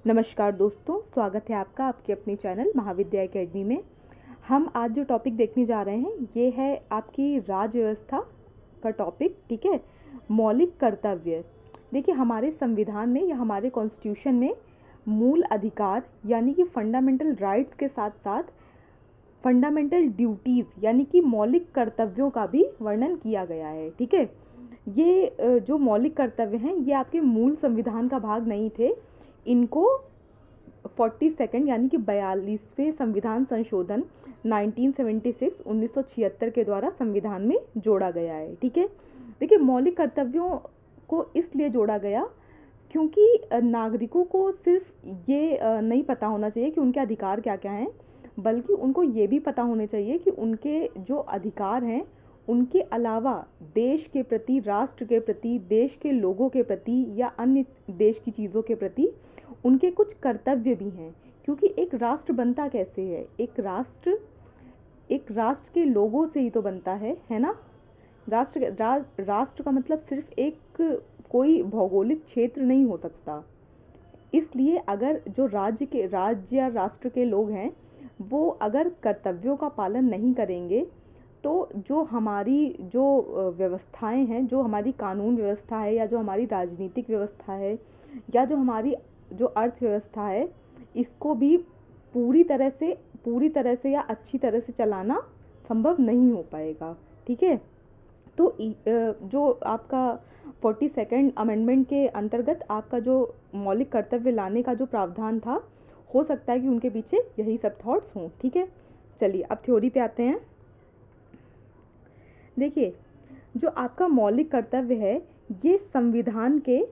नमस्कार दोस्तों, स्वागत है आपका आपके अपने चैनल महाविद्या एकेडमी में। हम आज जो टॉपिक देखने जा रहे हैं ये है आपकी राज्य व्यवस्था का टॉपिक। ठीक है, मौलिक कर्तव्य। देखिए, हमारे संविधान में या हमारे कॉन्स्टिट्यूशन में मूल अधिकार यानी कि फंडामेंटल राइट्स के साथ साथ फंडामेंटल ड्यूटीज़ यानी कि मौलिक कर्तव्यों का भी वर्णन किया गया है। ठीक है, ये जो मौलिक कर्तव्य हैं ये आपके मूल संविधान का भाग नहीं थे। इनको 42 यानी कि 42वें संविधान संशोधन 1976 के द्वारा संविधान में जोड़ा गया है। ठीक है, देखिए, मौलिक कर्तव्यों को इसलिए जोड़ा गया क्योंकि नागरिकों को सिर्फ ये नहीं पता होना चाहिए कि उनके अधिकार क्या क्या हैं, बल्कि उनको ये भी पता होना चाहिए कि उनके जो अधिकार हैं उनके अलावा देश के प्रति, राष्ट्र के प्रति, देश के लोगों के प्रति या अन्य देश की चीज़ों के प्रति उनके कुछ कर्तव्य भी हैं। क्योंकि एक राष्ट्र बनता कैसे है? एक राष्ट्र के लोगों से ही तो बनता है ना। राष्ट्र का मतलब सिर्फ एक कोई भौगोलिक क्षेत्र नहीं हो सकता। इसलिए अगर जो राज्य या राष्ट्र के लोग हैं वो अगर कर्तव्यों का पालन नहीं करेंगे तो जो हमारी व्यवस्थाएं हैं, जो हमारी कानून व्यवस्था है या जो हमारी राजनीतिक व्यवस्था है या जो हमारी जो अर्थव्यवस्था है, इसको भी पूरी तरह से या अच्छी तरह से चलाना संभव नहीं हो पाएगा। ठीक है, तो जो आपका 42 अमेंडमेंट के अंतर्गत आपका जो मौलिक कर्तव्य लाने का जो प्रावधान था, हो सकता है कि उनके पीछे यही सब थॉट्स हों। ठीक है, चलिए अब थ्योरी पे आते हैं। देखिए, जो आपका मौलिक कर्तव्य है ये संविधान के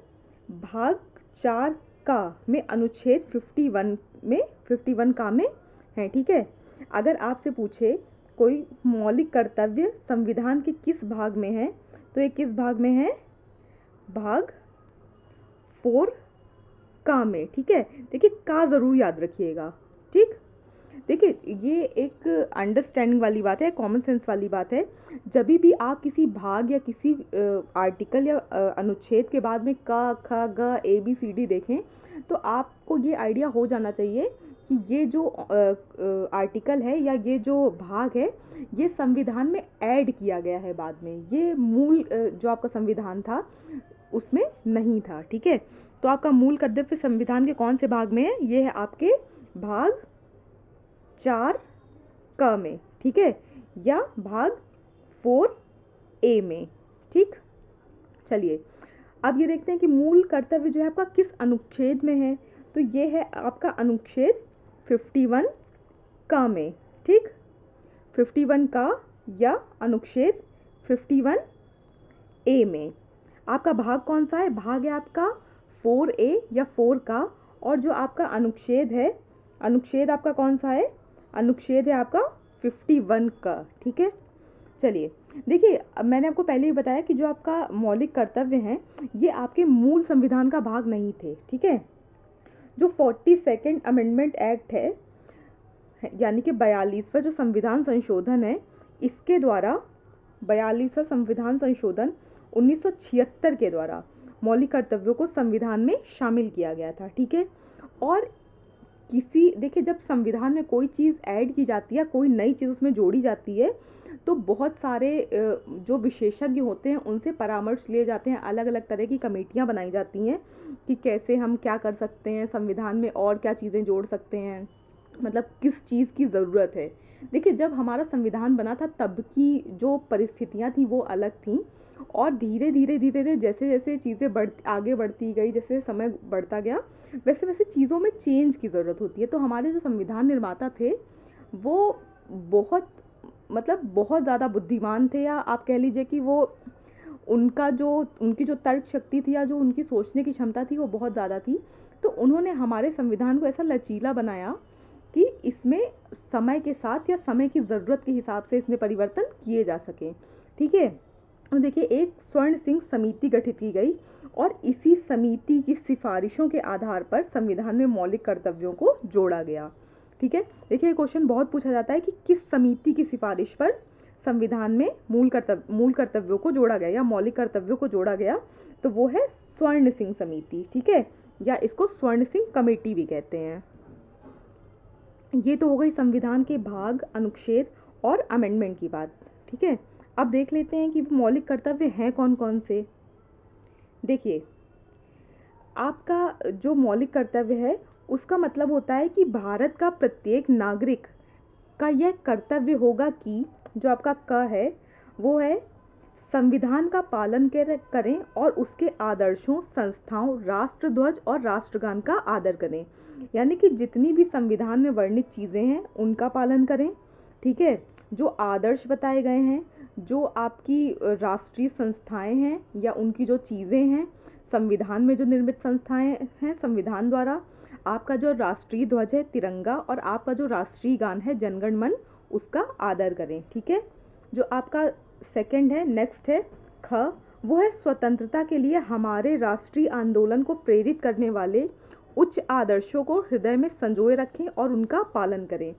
भाग 4 का में अनुच्छेद 51 का में है। ठीक है, अगर आपसे पूछे कोई मौलिक कर्तव्य संविधान के किस भाग में है तो ये किस भाग में है? भाग 4 का में। ठीक है, देखिए का ज़रूर याद रखिएगा। ठीक, देखिए, ये एक अंडरस्टैंडिंग वाली बात है, कॉमन सेंस वाली बात है। जब भी आप किसी भाग या किसी आर्टिकल या अनुच्छेद के बाद में क, ख, ग, ABCD देखें तो आपको ये आइडिया हो जाना चाहिए कि ये जो आर्टिकल है या ये जो भाग है ये संविधान में ऐड किया गया है बाद में। ये मूल जो आपका संविधान था उसमें नहीं था। ठीक है, तो आपका मूल कर्तव्य संविधान के कौन से भाग में है? ये है आपके भाग 4 क में। ठीक है, या भाग 4A में। ठीक, चलिए अब ये देखते हैं कि मूल कर्तव्य जो है आपका किस अनुच्छेद में है। तो ये है आपका अनुच्छेद 51 का में। ठीक, 51 का या अनुच्छेद 51A में आपका भाग कौन सा है? भाग है आपका 4A या 4 का। और जो आपका अनुच्छेद है, अनुच्छेद आपका कौन सा है? अनुच्छेद है आपका 51 का। ठीक है, चलिए देखिए, अब मैंने आपको पहले ही बताया कि जो आपका मौलिक कर्तव्य हैं ये आपके मूल संविधान का भाग नहीं थे। ठीक है, जो 42 अमेंडमेंट एक्ट है यानी कि 42वां जो संविधान संशोधन है, इसके द्वारा 42वां संविधान संशोधन 1976 के द्वारा मौलिक कर्तव्यों को संविधान में शामिल किया गया था। ठीक है, और देखिए, जब संविधान में कोई चीज़ ऐड की जाती है, कोई नई चीज़ उसमें जोड़ी जाती है तो बहुत सारे जो विशेषज्ञ होते हैं उनसे परामर्श लिए जाते हैं। अलग अलग तरह की कमेटियां बनाई जाती हैं कि कैसे हम क्या कर सकते हैं, संविधान में और क्या चीज़ें जोड़ सकते हैं, मतलब किस चीज़ की ज़रूरत है। देखिए, जब हमारा संविधान बना था तब की जो परिस्थितियां थी वो अलग थी, और धीरे धीरे जैसे जैसे चीज़ें आगे बढ़ती गई, जैसे समय बढ़ता गया, वैसे वैसे चीज़ों में चेंज की ज़रूरत होती है। तो हमारे जो संविधान निर्माता थे वो बहुत ज़्यादा बुद्धिमान थे, या आप कह लीजिए कि वो उनकी जो तर्क शक्ति थी या जो उनकी सोचने की क्षमता थी वो बहुत ज़्यादा थी। तो उन्होंने हमारे संविधान को ऐसा लचीला बनाया कि इसमें समय के साथ या समय की ज़रूरत के हिसाब से इसमें परिवर्तन किए जा सकें। ठीक है, तो देखिए, एक स्वर्ण सिंह समिति गठित की गई और इसी समिति की सिफारिशों के आधार पर संविधान में मौलिक कर्तव्यों को जोड़ा गया। ठीक है, देखिए, क्वेश्चन बहुत पूछा जाता है कि किस समिति की सिफारिश पर संविधान में मूल कर्तव्यों को जोड़ा गया या मौलिक कर्तव्यों को जोड़ा गया, तो वो है स्वर्ण सिंह समिति। ठीक है, या इसको स्वर्ण सिंह कमेटी भी कहते हैं। ये तो हो गई संविधान के भाग, अनुच्छेद और अमेंडमेंट की बात, ठीक है। अब देख लेते हैं कि वो मौलिक कर्तव्य हैं कौन कौन से। देखिए, आपका जो मौलिक कर्तव्य है उसका मतलब होता है कि भारत का प्रत्येक नागरिक का यह कर्तव्य होगा कि जो आपका क है वो है संविधान का पालन करें और उसके आदर्शों, संस्थाओं, राष्ट्रध्वज और राष्ट्रगान का आदर करें। यानी कि जितनी भी संविधान में वर्णित चीज़ें हैं उनका पालन करें, ठीक है। जो आदर्श बताए गए हैं, जो आपकी राष्ट्रीय संस्थाएं हैं या उनकी जो चीज़ें हैं, संविधान में जो निर्मित संस्थाएं हैं संविधान द्वारा, आपका जो राष्ट्रीय ध्वज है तिरंगा और आपका जो राष्ट्रीय गान है जनगण मन, उसका आदर करें, ठीक है। जो आपका सेकंड है, नेक्स्ट है ख, वो है स्वतंत्रता के लिए हमारे राष्ट्रीय आंदोलन को प्रेरित करने वाले उच्च आदर्शों को हृदय में संजोए रखें और उनका पालन करें।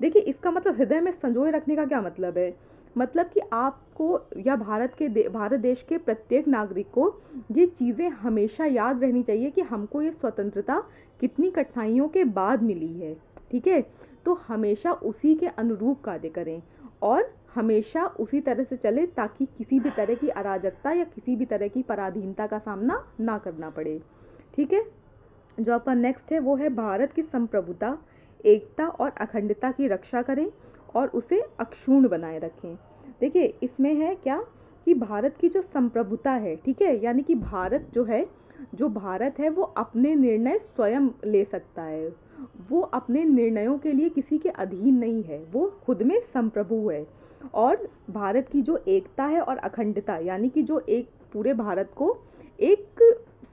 देखिए, इसका मतलब हृदय में संजोए रखने का क्या मतलब है? मतलब कि आपको या भारत देश के प्रत्येक नागरिक को ये चीज़ें हमेशा याद रहनी चाहिए कि हमको ये स्वतंत्रता कितनी कठिनाइयों के बाद मिली है, ठीक है। तो हमेशा उसी के अनुरूप कार्य करें और हमेशा उसी तरह से चले ताकि किसी भी तरह की अराजकता या किसी भी तरह की पराधीनता का सामना ना करना पड़े, ठीक है। जो आपका नेक्स्ट है वो है भारत की संप्रभुता, एकता और अखंडता की रक्षा करें और उसे अक्षुण्ण बनाए रखें। देखिए, इसमें है क्या कि भारत की जो संप्रभुता है, ठीक है, यानी कि जो भारत है वो अपने निर्णय स्वयं ले सकता है, वो अपने निर्णयों के लिए किसी के अधीन नहीं है, वो खुद में संप्रभु है। और भारत की जो एकता है और अखंडता, यानी कि जो एक पूरे भारत को एक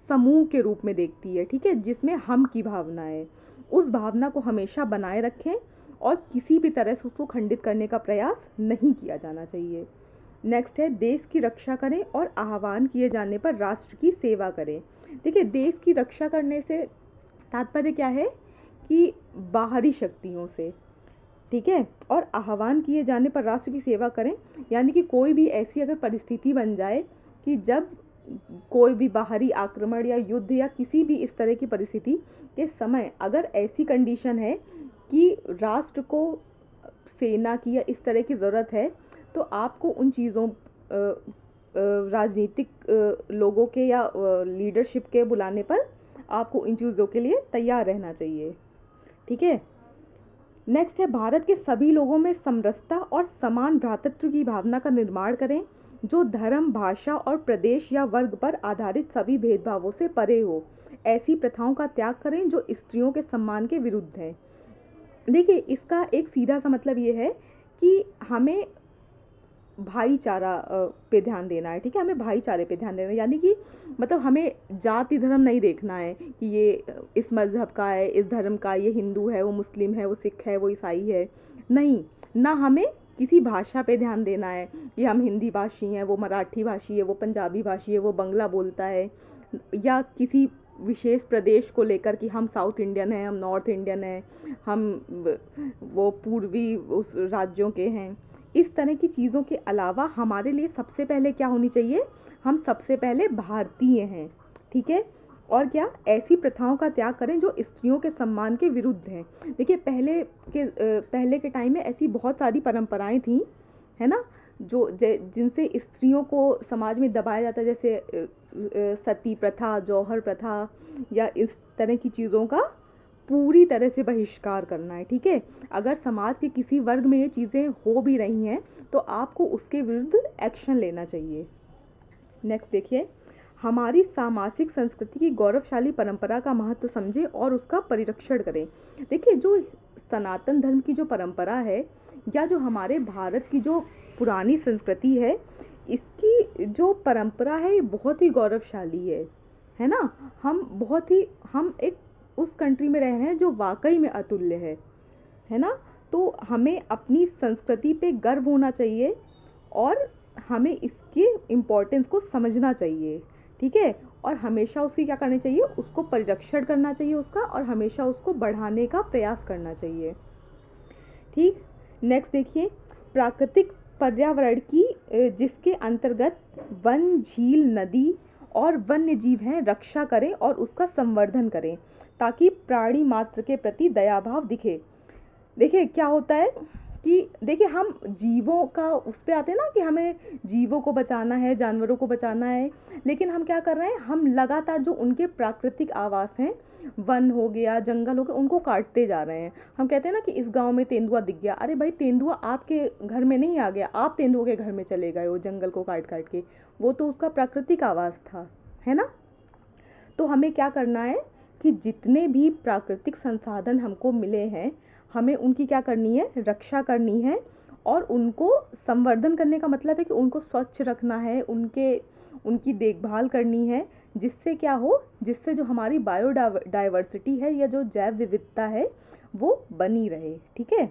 समूह के रूप में देखती है, ठीक है, जिसमें हम की भावना है, उस भावना को हमेशा बनाए रखें और किसी भी तरह से उसको खंडित करने का प्रयास नहीं किया जाना चाहिए। नेक्स्ट है देश की रक्षा करें और आह्वान किए जाने पर राष्ट्र की सेवा करें। देखिए, देश की रक्षा करने से तात्पर्य क्या है कि बाहरी शक्तियों से, ठीक है, और आह्वान किए जाने पर राष्ट्र की सेवा करें, यानी कि कोई भी ऐसी अगर परिस्थिति बन जाए कि जब कोई भी बाहरी आक्रमण या युद्ध या किसी भी इस तरह की परिस्थिति के समय अगर ऐसी कंडीशन है कि राष्ट्र को सेना की या इस तरह की ज़रूरत है, तो आपको उन चीज़ों राजनीतिक लोगों के या लीडरशिप के बुलाने पर आपको इन चीज़ों के लिए तैयार रहना चाहिए, ठीक है। नेक्स्ट है भारत के सभी लोगों में समरसता और समान भ्रातृत्व की भावना का निर्माण करें, जो धर्म, भाषा और प्रदेश या वर्ग पर आधारित सभी भेदभावों से परे हो। ऐसी प्रथाओं का त्याग करें जो स्त्रियों के सम्मान के विरुद्ध हैं। देखिए, इसका एक सीधा सा मतलब ये है कि हमें भाईचारा पे ध्यान देना है, ठीक है, हमें भाईचारे पे ध्यान देना है, यानी कि मतलब हमें जाति धर्म नहीं देखना है कि ये इस मज़हब का है, इस धर्म का, ये हिंदू है, वो मुस्लिम है, वो सिख है, वो ईसाई है, नहीं। ना हमें किसी भाषा पे ध्यान देना है कि हम हिंदी भाषी हैं, वो मराठी भाषी है, वो पंजाबी भाषी है, वो बंगला बोलता है, या किसी विशेष प्रदेश को लेकर कि हम साउथ इंडियन हैं, हम नॉर्थ इंडियन हैं, हम वो पूर्वी उस राज्यों के हैं। इस तरह की चीज़ों के अलावा हमारे लिए सबसे पहले क्या होनी चाहिए, हम सबसे पहले भारतीय हैं, ठीक है। और क्या, ऐसी प्रथाओं का त्याग करें जो स्त्रियों के सम्मान के विरुद्ध हैं। देखिए, पहले के टाइम में ऐसी बहुत सारी परंपराएं थी, है ना, जिनसे स्त्रियों को समाज में दबाया जाता है, जैसे सती प्रथा, जौहर प्रथा, या इस तरह की चीज़ों का पूरी तरह से बहिष्कार करना है, ठीक है। अगर समाज के किसी वर्ग में ये चीज़ें हो भी रही हैं तो आपको उसके विरुद्ध एक्शन लेना चाहिए। नेक्स्ट देखिए, हमारी सामाजिक संस्कृति की गौरवशाली परंपरा का महत्व समझें और उसका परिरक्षण करें। देखिए, जो सनातन धर्म की जो परंपरा है या जो हमारे भारत की जो पुरानी संस्कृति है, इसकी जो परंपरा है ये बहुत ही गौरवशाली है ना। हम एक उस कंट्री में रह रहे हैं जो वाकई में अतुल्य है ना। तो हमें अपनी संस्कृति पे गर्व होना चाहिए और हमें इसके इम्पोर्टेंस को समझना चाहिए, ठीक है। और हमेशा उसकी क्या करनी चाहिए, उसको परिरक्षण करना चाहिए उसका, और हमेशा उसको बढ़ाने का प्रयास करना चाहिए, ठीक। नेक्स्ट देखिए, प्राकृतिक पर्यावरण की जिसके अंतर्गत वन, झील, नदी और वन्य जीव हैं रक्षा करें और उसका संवर्धन करें ताकि प्राणी मात्र के प्रति दयाभाव दिखे। देखिए क्या होता है कि देखिए हम जीवों का उस पे आते हैं ना कि हमें जीवों को बचाना है, जानवरों को बचाना है, लेकिन हम क्या कर रहे हैं, हम लगातार जो उनके प्राकृतिक आवास हैं, वन हो गया, जंगल हो गया, उनको काटते जा रहे हैं। हम कहते हैं ना कि इस गांव में तेंदुआ दिख गया, अरे भाई तेंदुआ आपके घर में नहीं आ गया, आप तेंदुआ के घर में चले गए हो जंगल को काट काट के, वो तो उसका प्राकृतिक आवास था, है ना। तो हमें क्या करना है कि जितने भी प्राकृतिक संसाधन हमको मिले हैं, हमें उनकी क्या करनी है, रक्षा करनी है और उनको संवर्धन करने का मतलब है कि उनको स्वच्छ रखना है, उनकी देखभाल करनी है, जिससे क्या हो, जिससे जो हमारी बायोडाइवर्सिटी है या जो जैव विविधता है वो बनी रहे। ठीक है,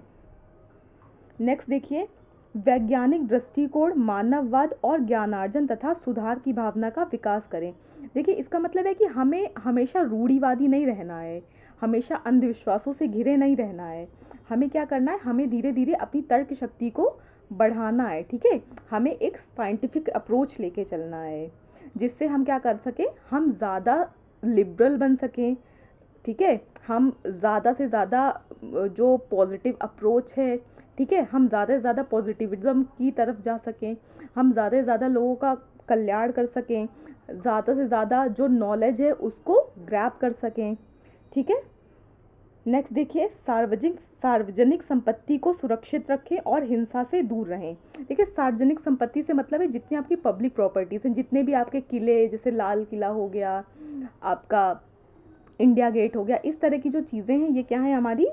नेक्स्ट देखिए, वैज्ञानिक दृष्टिकोण, मानववाद और ज्ञानार्जन तथा सुधार की भावना का विकास करें। देखिए इसका मतलब है कि हमें हमेशा रूढ़िवादी नहीं रहना है, हमेशा अंधविश्वासों से घिरे नहीं रहना है। हमें क्या करना है, हमें धीरे धीरे अपनी तर्क शक्ति को बढ़ाना है। ठीक है, हमें एक साइंटिफिक अप्रोच लेके चलना है, जिससे हम क्या कर सकें, हम ज़्यादा लिबरल बन सकें। ठीक है, हम ज़्यादा से ज़्यादा जो पॉजिटिव अप्रोच है, ठीक है, हम ज़्यादा से ज़्यादा पॉजिटिविज्म की तरफ जा सकें, हम ज़्यादा से ज़्यादा लोगों का कल्याण कर सकें, ज़्यादा से ज़्यादा जो नॉलेज है उसको ग्रैब कर सकें। ठीक है, नेक्स्ट देखिए, सार्वजनिक संपत्ति को सुरक्षित रखें और हिंसा से दूर रहें। देखिए सार्वजनिक संपत्ति से मतलब है जितनी आपकी पब्लिक प्रॉपर्टीज हैं, जितने भी आपके किले, जैसे लाल किला हो गया, आपका इंडिया गेट हो गया, इस तरह की जो चीज़ें हैं ये क्या है, हमारी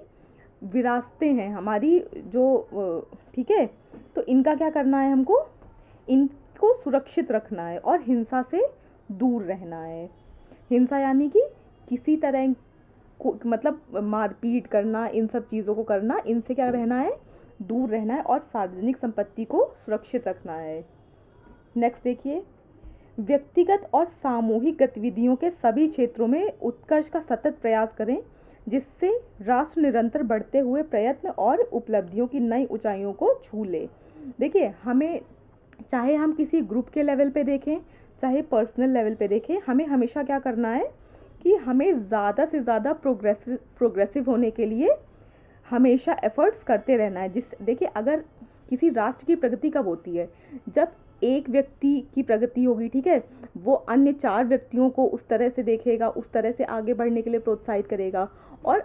विरासतें हैं, हमारी जो ठीक है, तो इनका क्या करना है, हमको इनको सुरक्षित रखना है और हिंसा से दूर रहना है। हिंसा यानी कि किसी तरह को मतलब मारपीट करना, इन सब चीज़ों को करना, इनसे क्या रहना है, दूर रहना है और सार्वजनिक संपत्ति को सुरक्षित रखना है। नेक्स्ट देखिए, व्यक्तिगत और सामूहिक गतिविधियों के सभी क्षेत्रों में उत्कर्ष का सतत प्रयास करें, जिससे राष्ट्र निरंतर बढ़ते हुए प्रयत्न और उपलब्धियों की नई ऊंचाइयों को छू ले। देखिए हमें, चाहे हम किसी ग्रुप के लेवल पे देखें, चाहे पर्सनल लेवल पे देखें, हमें हमेशा क्या करना है कि हमें ज़्यादा से ज़्यादा प्रोग्रेसिव होने के लिए हमेशा एफर्ट्स करते रहना है। देखिए अगर किसी राष्ट्र की प्रगति कब होती है, जब एक व्यक्ति की प्रगति होगी, ठीक है, वो अन्य 4 व्यक्तियों को उस तरह से देखेगा, उस तरह से आगे बढ़ने के लिए प्रोत्साहित करेगा और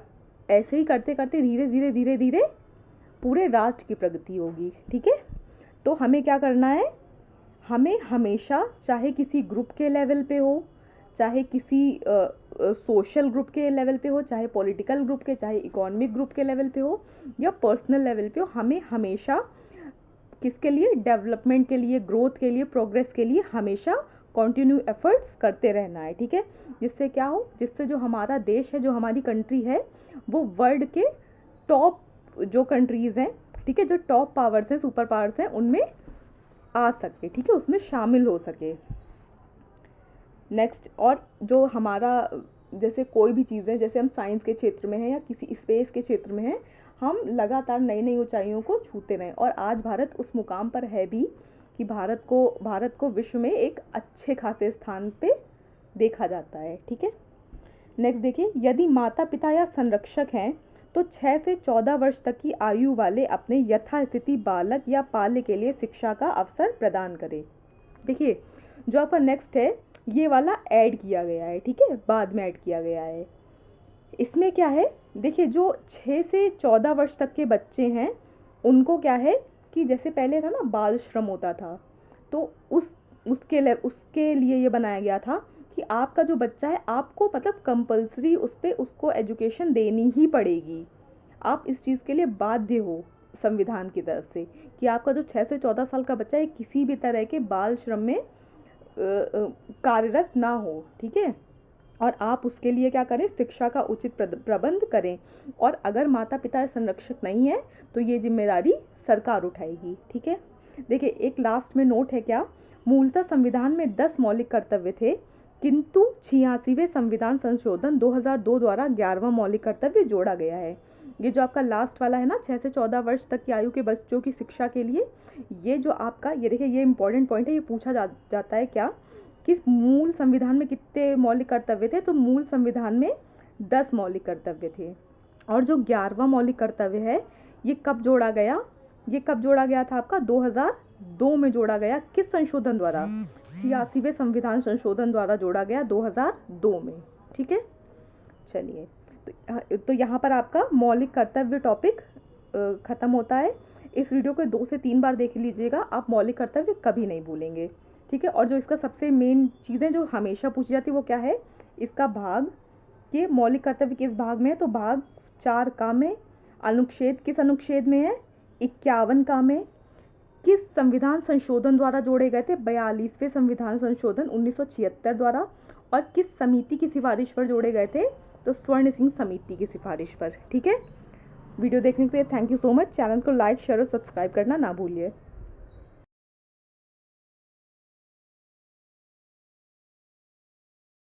ऐसे ही करते करते धीरे धीरे धीरे धीरे पूरे राष्ट्र की प्रगति होगी। ठीक है, तो हमें क्या करना है, हमें हमेशा, चाहे किसी ग्रुप के लेवल पे हो, चाहे किसी सोशल ग्रुप के लेवल पे हो, चाहे पॉलिटिकल ग्रुप के, चाहे इकोनॉमिक ग्रुप के लेवल पे हो या पर्सनल लेवल पे हो, हमें हमेशा किसके लिए, डेवलपमेंट के लिए, ग्रोथ के लिए, प्रोग्रेस के लिए हमेशा कंटिन्यू एफर्ट्स करते रहना है। ठीक है, जिससे क्या हो, जिससे जो हमारा देश है, जो हमारी कंट्री है, वो वर्ल्ड के टॉप जो कंट्रीज़ हैं, ठीक है, जो टॉप पावर्स हैं, सुपर पावर्स हैं, उनमें आ सके। ठीक है, उसमें शामिल हो सके। नेक्स्ट, और जो हमारा जैसे कोई भी चीज़ है, जैसे हम साइंस के क्षेत्र में हैं या किसी स्पेस के क्षेत्र में हैं, हम लगातार नई नई ऊंचाइयों को छूते रहें और आज भारत उस मुकाम पर है भी कि भारत को विश्व में एक अच्छे खासे स्थान पे देखा जाता है। ठीक है, नेक्स्ट देखिए, यदि माता पिता या संरक्षक हैं तो 6 से 14 वर्ष तक की आयु वाले अपने यथास्थिति बालक या पाल्य के लिए शिक्षा का अवसर प्रदान करें। देखिए जो आपका नेक्स्ट है, ये वाला ऐड किया गया है, ठीक है, बाद में ऐड किया गया है। इसमें क्या है, देखिए जो 6 से 14 वर्ष तक के बच्चे हैं उनको क्या है कि जैसे पहले था ना बाल श्रम होता था, तो उसके लिए ये बनाया गया था कि आपका जो बच्चा है, आपको मतलब कंपलसरी उसको एजुकेशन देनी ही पड़ेगी। आप इस चीज़ के लिए बाध्य हो संविधान की तरफ से कि आपका जो 6 से 14 साल का बच्चा है किसी भी तरह के बाल श्रम में कार्यरत ना हो। ठीक है, और आप उसके लिए क्या करें, शिक्षा का उचित प्रबंध करें, और अगर माता पिता संरक्षक नहीं है तो ये जिम्मेदारी सरकार उठाएगी। ठीक है, देखिए एक लास्ट में नोट है, क्या मूलतः संविधान में 10 मौलिक कर्तव्य थे, किंतु 86वें संविधान संशोधन 2002 द्वारा 11वां मौलिक कर्तव्य जोड़ा गया है। ये जो आपका लास्ट वाला है ना, 6 से 14 वर्ष तक की आयु के बच्चों की शिक्षा के लिए, ये जो आपका, ये देखिए ये इंपॉर्टेंट पॉइंट है, ये पूछा जाता है क्या किस मूल संविधान में कितने मौलिक कर्तव्य थे? तो मूल संविधान में 10 मौलिक कर्तव्य थे। और जो 11वां मौलिक कर्तव्य है ये कब जोड़ा गया? ये कब जोड़ा गया था आपका? 2002 में जोड़ा गया। किस संशोधन द्वारा? 86वें संविधान संशोधन द्वारा जोड़ा गया 2002 में। ठीक है, चलिए तो यहाँ पर आपका मौलिक कर्तव्य टॉपिक खत्म होता है। इस वीडियो को 2 से 3 बार देख लीजिएगा, आप मौलिक कर्तव्य कभी नहीं भूलेंगे। ठीक है, और जो इसका सबसे मेन चीज़ें जो हमेशा पूछी जाती है वो क्या है? इसका भाग, कि मौलिक कर्तव्य किस भाग में है? तो भाग 4 का में। अनुच्छेद किस अनुच्छेद में है? 51 का में। किस संविधान संशोधन द्वारा जोड़े गए थे? 42वें संविधान संशोधन 1976 द्वारा। और किस समिति की सिफारिश पर जोड़े गए थे? तो स्वर्ण सिंह समिति की सिफारिश पर। ठीक है, वीडियो देखने के लिए thank you so much. Channel को लाइक, शेयर और सब्सक्राइब करना ना भूलिए।